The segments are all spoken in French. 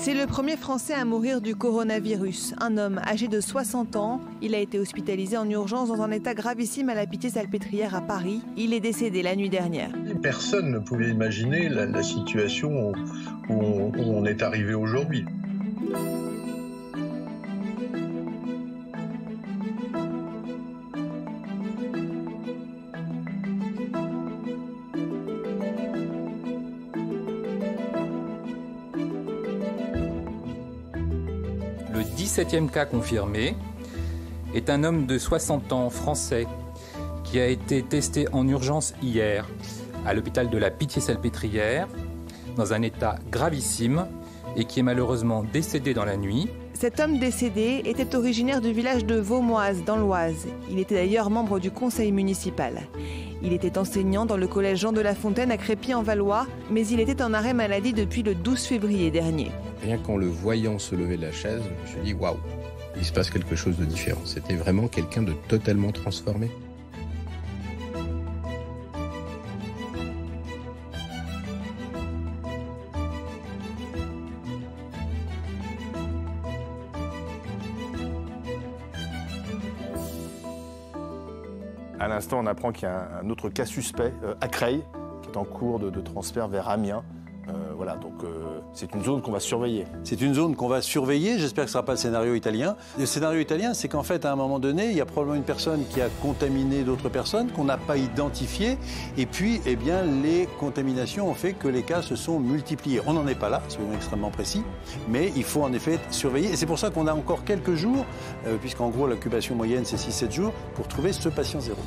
C'est le premier Français à mourir du coronavirus. Un homme âgé de 60 ans. Il a été hospitalisé en urgence dans un état gravissime à la Pitié-Salpêtrière à Paris. Il est décédé la nuit dernière. Personne ne pouvait imaginer la situation où on est arrivé aujourd'hui. Le 17e cas confirmé est un homme de 60 ans français qui a été testé en urgence hier à l'hôpital de la Pitié-Salpêtrière dans un état gravissime et qui est malheureusement décédé dans la nuit. Cet homme décédé était originaire du village de Vaumoise dans l'Oise. Il était d'ailleurs membre du conseil municipal. Il était enseignant dans le collège Jean de La Fontaine à Crépy-en-Valois, mais il était en arrêt maladie depuis le 12 février dernier. Rien qu'en le voyant se lever de la chaise, je me suis dit waouh, il se passe quelque chose de différent. C'était vraiment quelqu'un de totalement transformé. À l'instant, on apprend qu'il y a un autre cas suspect à Creil, qui est en cours de transfert vers Amiens. Voilà, donc c'est une zone qu'on va surveiller. C'est une zone qu'on va surveiller, j'espère que ce ne sera pas le scénario italien. Le scénario italien, c'est qu'en fait, à un moment donné, il y a probablement une personne qui a contaminé d'autres personnes qu'on n'a pas identifiées. Et puis, eh bien, les contaminations ont fait que les cas se sont multipliés. On n'en est pas là, soyons extrêmement précis, mais il faut en effet surveiller. Et c'est pour ça qu'on a encore quelques jours, puisqu'en gros, l'incubation moyenne, c'est 6-7 jours, pour trouver ce patient zéro.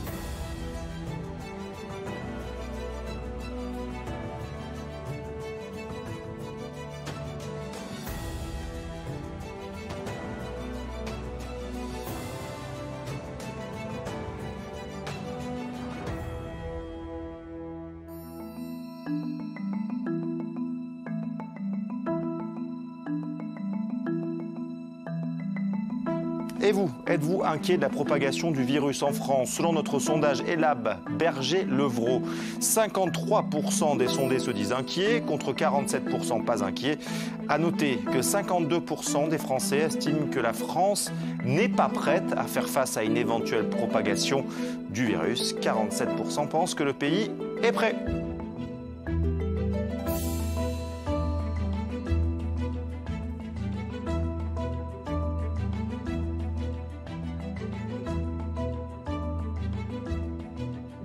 Et vous, êtes-vous inquiet de la propagation du virus en France? Selon notre sondage Elab Berger-Levrault, 53% des sondés se disent inquiets, contre 47% pas inquiets. À noter que 52% des Français estiment que la France n'est pas prête à faire face à une éventuelle propagation du virus. 47% pensent que le pays est prêt.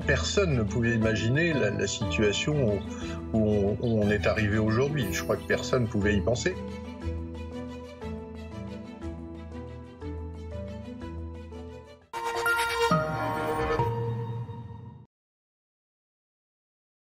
Personne ne pouvait imaginer la situation où on est arrivé aujourd'hui. Je crois que personne ne pouvait y penser.